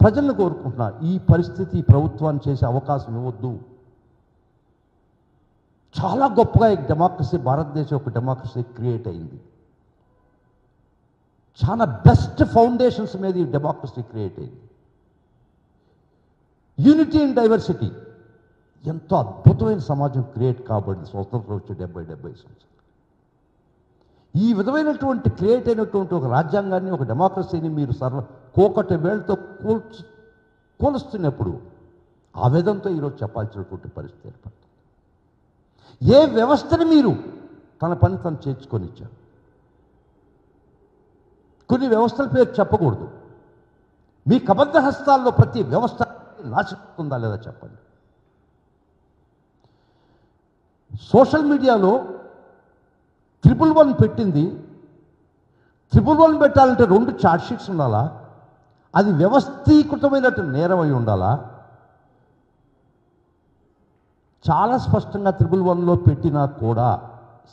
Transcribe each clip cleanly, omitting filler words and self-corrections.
ప్రజలను కోరుకుంటున్నా, ఈ పరిస్థితి ప్రభుత్వాన్ని చేసే అవకాశం ఇవ్వద్దు. చాలా గొప్పగా ఈ డెమోక్రసీ, భారతదేశం ఒక డెమోక్రసీ క్రియేట్ అయింది. చాలా బెస్ట్ ఫౌండేషన్స్ మీద ఈ డెమోక్రసీ క్రియేట్ అయింది. యూనిటీ అండ్ డైవర్సిటీ, ఎంతో అద్భుతమైన సమాజం క్రియేట్ కాబడింది స్వతంత్రం వచ్చి 70 సంవత్సరాలు. ఈ విధమైనటువంటి క్రియేట్ అయినటువంటి ఒక రాజ్యాంగాన్ని, ఒక డెమోక్రసీని మీరు కోకటి వేళ్ళతో కూలుస్తున్నప్పుడు ఆవేదనతో ఈరోజు చెప్పాల్సినటువంటి పరిస్థితి ఏర్పడుతుంది. ఏ వ్యవస్థని మీరు తన పని తను చేర్చుకొని ఇచ్చారు. కొన్ని వ్యవస్థల పేరు చెప్పకూడదు. మీ కబద్ధ హస్తాల్లో ప్రతి వ్యవస్థ నాశిస్తుందా లేదా చెప్పండి. సోషల్ మీడియాలో 111 పెట్టింది. 111 పెట్టాలంటే 2 ఛార్జ్షీట్స్ ఉండాలా? అది వ్యవస్థీకృతమైనటువంటి నేరం అయి ఉండాలా? చాలా స్పష్టంగా 111లో పెట్టినా కూడా,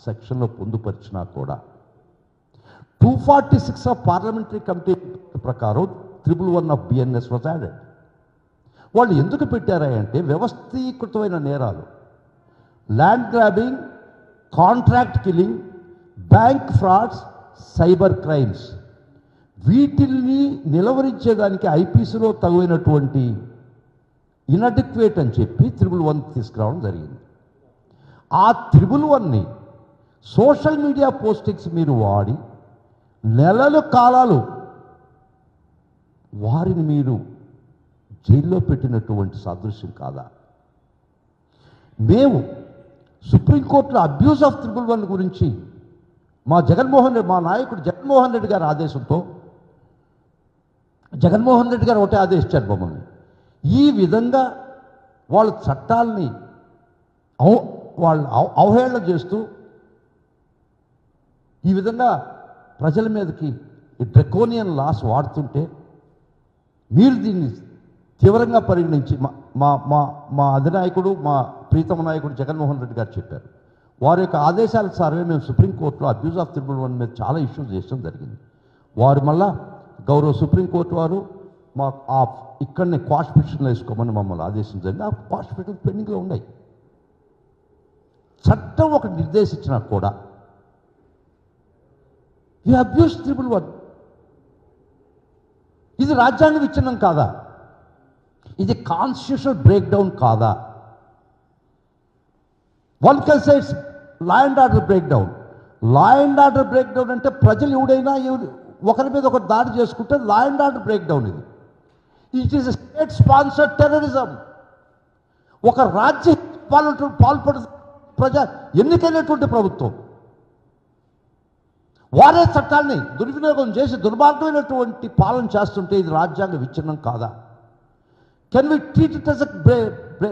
సెక్షన్లో పొందుపరిచినా కూడా 246 ఆఫ్ పార్లమెంటరీ కమిటీ ప్రకారం 111 ఆఫ్ బిఎన్ఎస్ వాజ్ యాడెడ్. వాళ్ళు ఎందుకు పెట్టారా అంటే వ్యవస్థీకృతమైన నేరాలు, land grabbing, contract killing, bank frauds, cyber crimes, వీటిల్ని నిలవరించేదానికి ఐపీసీలో తగినటువంటి ఇన్అడిక్వేట్ అని చెప్పి 111 తీసుకురావడం జరిగింది. ఆ 111ని సోషల్ మీడియా పోస్టింగ్స్ మీరు వాడి నెలల కాలాలు వారిని మీరు జైల్లో పెట్టినటువంటి సాదృశ్యం కాదా? మేము సుప్రీంకోర్టులో అబ్యూస్ ఆఫ్ 111 గురించి మా నాయకుడు జగన్మోహన్ రెడ్డి గారి ఆదేశంతో, జగన్మోహన్ రెడ్డి గారు ఒకటే ఆదేశించారు మమ్మల్ని, ఈ విధంగా వాళ్ళ చట్టాలని వాళ్ళు అవహేళన చేస్తూ ఈ విధంగా ప్రజల మీదకి డ్రకోనియన్ లాస్ వాడుతుంటే మీరు దీన్ని తీవ్రంగా పరిగణించి మా అధినాయకుడు, మా ప్రీతమ నాయకుడు జగన్మోహన్ రెడ్డి గారు చెప్పారు. వారి యొక్క ఆదేశాల సార్వే మేము సుప్రీంకోర్టులో అబ్యూస్ ఆఫ్ 111 మీద చాలా ఇష్యూస్ చేయడం జరిగింది. వారు మళ్ళా గౌరవ సుప్రీంకోర్టు వారు మా ఇక్కడనే క్వాష్ పిటిషన్లు వేసుకోమని మమ్మల్ని ఆదేశించండి. ఆ క్వాష్ పిటిషన్ పెండింగ్లో ఉన్నాయి. చట్టం ఒకటి నిర్దేశించినా కూడా ఈ అబ్యూస్ 111 ఇది రాజ్యాంగ విచ్ఛిన్నం కాదా? ఇది కాన్స్టిట్యూషనల్ బ్రేక్ డౌన్ కాదా? One can say it's law and order break down. Law and order break down అంటే ప్రజలు ఎవడైనా ఒకరి మీద ఒకరు దాడి చేసుకుంటే law and order break down ఇది. It is state sponsored terrorism. ఒక రాజ్య పాల్పడు ఎన్నికైనటువంటి ప్రభుత్వం వారే చట్టాన్ని దుర్వినియోగం చేసి దుర్మార్గమైనటువంటి పాలన చేస్తుంటే ఇది రాజ్యాంగ విచ్ఛిన్నం కాదా? Can we treat it as a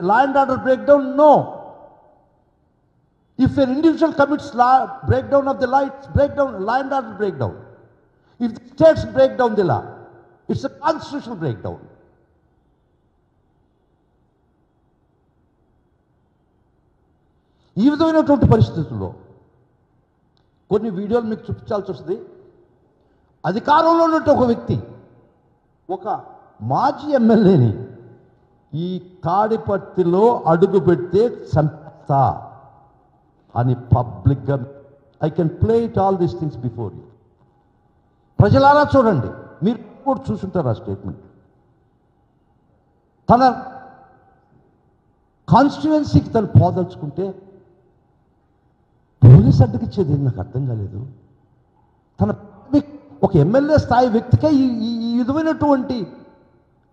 law and order breakdown? No. If an individual commits breakdown of the law, it's law and order breakdown. If the states break down the law, it's a constitutional breakdown. ఈ విధమైనటువంటి పరిస్థితుల్లో కొన్ని వీడియోలు మీకు చూపించాల్సి వస్తుంది. అధికారంలో ఉన్నట్టు ఒక వ్యక్తి, ఒక మాజీ ఎమ్మెల్యేని ఈ తాడిపత్రిలో అడుగు పెడితే చంపేస్తా అని పబ్లిక్గా, I can play it all these things before you. ప్రజలారా చూడండి, మీరు కూడా చూసుంటారు ఆ స్టేట్మెంట్. తన కాన్స్టిట్యుయెన్సీకి తను పోదలుచుకుంటే పోలీస్ అడ్డుకిచ్చేది నాకు అర్థం కాలేదు. తన ఒక ఎమ్మెల్యే స్థాయి వ్యక్తికే ఈ విధమైనటువంటి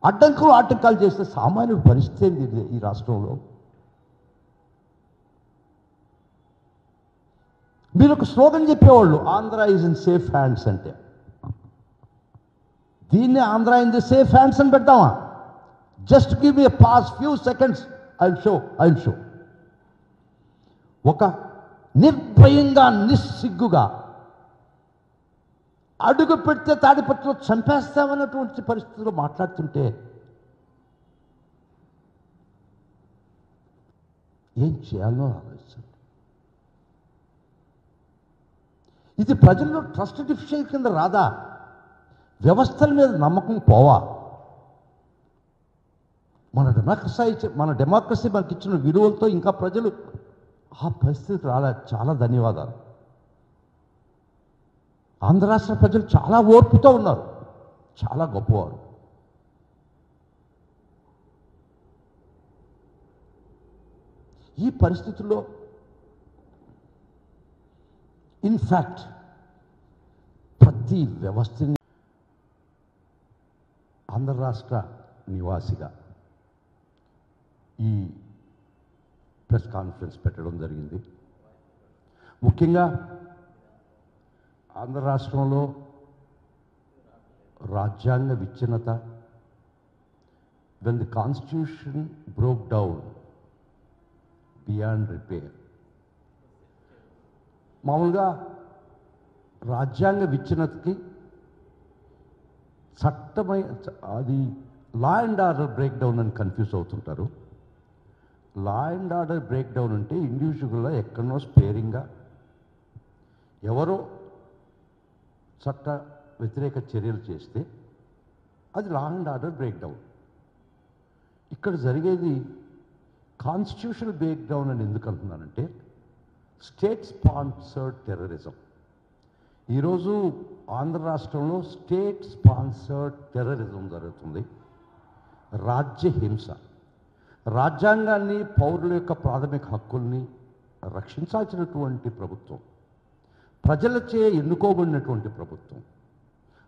ఆటంకాలు చేస్తే సామాన్యుడి పరిస్థితి ఏంది ఈ రాష్ట్రంలో? మీరు ఒక స్లోగన్ చెప్పేవాళ్ళు, Andhra is in safe hands అంటే. దీన్ని Andhra in the safe hands అని పెడతామా? Just give me pass few seconds, I will show. ఒక నిర్భయంగా నిస్సిగ్గుగా అడుగు పెడితే తాడిపత్రిలో చంపేస్తామన్నటువంటి పరిస్థితుల్లో మాట్లాడుతుంటే ఏం చేయాలో ఆలోచించండి. ఇది ప్రజల్లో ట్రస్ట్ డిఫిషియన్సీ కింద రాదా? వ్యవస్థల మీద నమ్మకం పోవా? మన డెమోక్రసీ మనకి ఇచ్చిన విలువలతో ఇంకా ప్రజలు ఆ పరిస్థితి రాలే. చాలా ధన్యవాదాలు. ఆంధ్ర రాష్ట్ర ప్రజలు చాలా ఓర్పుతో ఉన్నారు, చాలా గొప్పవారు. ఈ పరిస్థితుల్లో ఇన్ఫ్యాక్ట్ ప్రతి వ్యవస్థని ఆంధ్ర రాష్ట్ర నివాసిగా ఈ ప్రెస్ కాన్ఫరెన్స్ పెట్టడం జరిగింది. ముఖ్యంగా ఆంధ్ర రాష్ట్రంలో రాజ్యాంగ విచ్ఛిన్నత, when the constitution broke down beyond repair. మామూలుగా రాజ్యాంగ విచ్ఛిన్నతకి చట్టమై అది law and order break down అని కన్ఫ్యూజ్ అవుతుంటారు. Law and order break down అంటే ఇండివిజువల్గా ఎక్కడనో స్పేరింగ్గా ఎవరో చట్ట వ్యతిరేక చర్యలు చేస్తే అది law and order break down. ఇక్కడ జరిగేది కాన్స్టిట్యూషనల్ బ్రేక్ డౌన్ అని ఎందుకు అంటున్నానంటే స్టేట్ స్పాన్సర్డ్ టెర్రరిజం. ఈరోజు ఆంధ్ర రాష్ట్రంలో స్టేట్ స్పాన్సర్డ్ టెర్రరిజం జరుగుతుంది. రాజ్యహింస. రాజ్యాంగాన్ని, పౌరుల యొక్క ప్రాథమిక హక్కుల్ని రక్షించాల్సినటువంటి ప్రభుత్వం, ప్రజలచే ఎన్నుకోబడినటువంటి ప్రభుత్వం,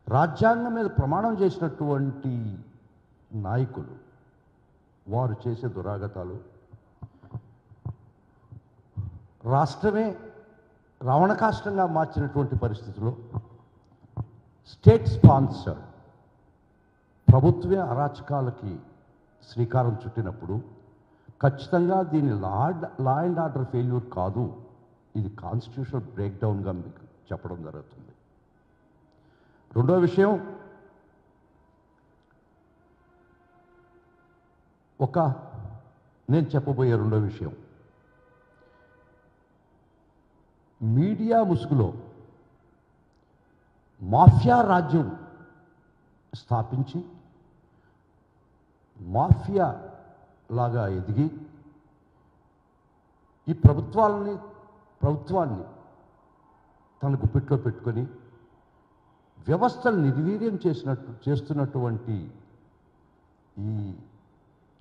రాజ్యాంగం మీద ప్రమాణం చేసినటువంటి నాయకులు వారు చేసే దురాగతాలు, రాష్ట్రమే రావణకాష్టంగా మార్చినటువంటి పరిస్థితుల్లో స్టేట్ స్పాన్సర్ ప్రభుత్వే అరాచకాలకి శ్రీకారం చుట్టినప్పుడు ఖచ్చితంగా దీని లా అండ్ ఆర్డర్ ఫెయిల్యూర్ కాదు, ఇది కాన్స్టిట్యూషనల్ బ్రేక్ డౌన్గా మీకు చెప్పడం జరుగుతుంది. రెండో విషయం, నేను చెప్పబోయే రెండో విషయం, మీడియా ముసుగులో మాఫియా రాజ్యం స్థాపించి మాఫియా లాగా ఎదిగి ఈ ప్రభుత్వాన్ని తన గుప్పిట్లో పెట్టుకొని వ్యవస్థలు నిర్వీర్యం చేస్తున్నటువంటి ఈ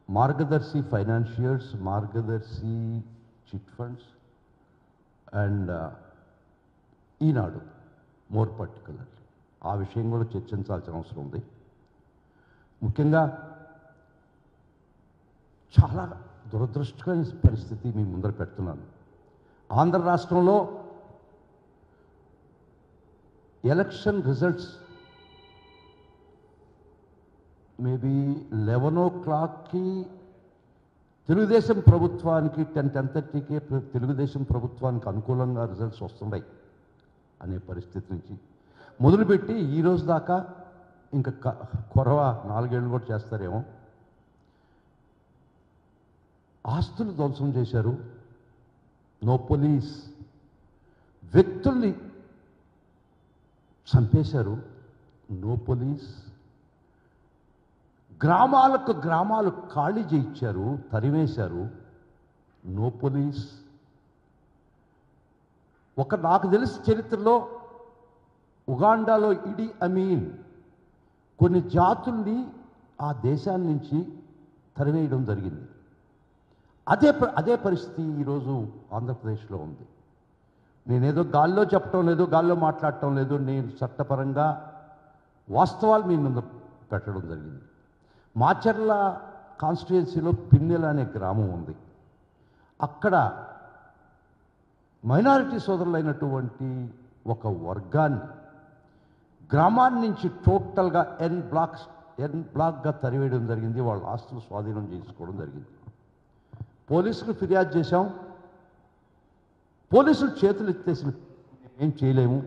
మార్గదర్శి financiers, Margadarsi chit funds and Eenadu more particularly ఆ విషయం కూడా చర్చించాల్సిన అవసరం ఉంది. ముఖ్యంగా చాలా దురదృష్టకరమైన పరిస్థితి మీ ముందర పెడుతున్నాను. ఆంధ్ర రాష్ట్రంలో ఎలక్షన్ రిజల్ట్స్ మేబీ 11 o'clockకి తెలుగుదేశం ప్రభుత్వానికి 10:30కి తెలుగుదేశం ప్రభుత్వానికి అనుకూలంగా రిజల్ట్స్ వస్తున్నాయి అనే పరిస్థితి నుంచి మొదలుపెట్టి ఈరోజు దాకా ఇంకా కొరవ 4 ఏళ్ళు కూడా చేస్తారేమో. ఆస్తులు ధ్వంసం చేశారు, నో పోలీస్, వ్యక్తుల్ని చంపేశారు, నో పోలీస్, గ్రామాలు ఖాళీ చేయించారు, తరివేశారు, నో పోలీస్. నాకు తెలిసి చరిత్రలో ఉగాండాలో ఇడి అమీన్ కొన్ని జాతుల్ని ఆ దేశాన్ని నుంచి తరివేయడం జరిగింది. అదే పరిస్థితి ఈరోజు ఆంధ్రప్రదేశ్లో ఉంది. నేనేదో గాల్లో చెప్పటం లేదు, గాల్లో మాట్లాడటం లేదు, నేను చట్టపరంగా వాస్తవాలు మీ ముందు పెట్టడం జరిగింది. మాచర్ల కాన్స్టిట్యుయెన్సీలో పిన్నెల అనే గ్రామం ఉంది. అక్కడ మైనారిటీ సోదరులైనటువంటి ఒక వర్గాన్ని గ్రామాన్ని నుంచి టోటల్గా ఎన్ బ్లాక్గా తరివేయడం జరిగింది. వాళ్ళ ఆస్తులు స్వాధీనం చేసుకోవడం జరిగింది. పోలీసులు ఫిర్యాదు చేశాం, పోలీసులు చేతులు ఎత్తేసి ఏం చేయలేము,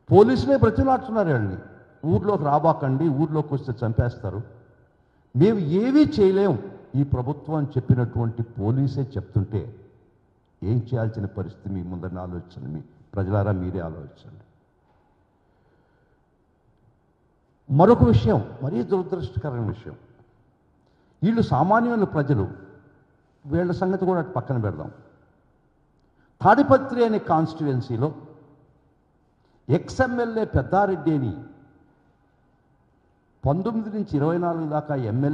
పోలీసులే బ్రతిలాడుతున్నారు వాళ్ళని, ఊర్లోకి రాబాకండి, ఊర్లోకి వస్తే చంపేస్తారు, మేము ఏమీ చేయలేము ఈ ప్రభుత్వం అని చెప్పినటువంటి పోలీసే చెప్తుంటే ఏం చేయాల్సిన పరిస్థితి మీ ముందరని ఆలోచించండి. మీ ప్రజలారా మీరే ఆలోచించండి. మరొక విషయం, మరీ దురదృష్టకరమైన విషయం, వీళ్ళు సామాన్యుల ప్రజలు, వీళ్ళ సంగతి కూడా అటు పక్కన పెడదాం. తాడిపత్రి అనే కాన్స్టిట్యుయెన్సీలో ఎక్స్ఎమ్మెల్యే పెద్దారెడ్డి అని 19 నుంచి 24 దాకా ఎమ్మెల్యే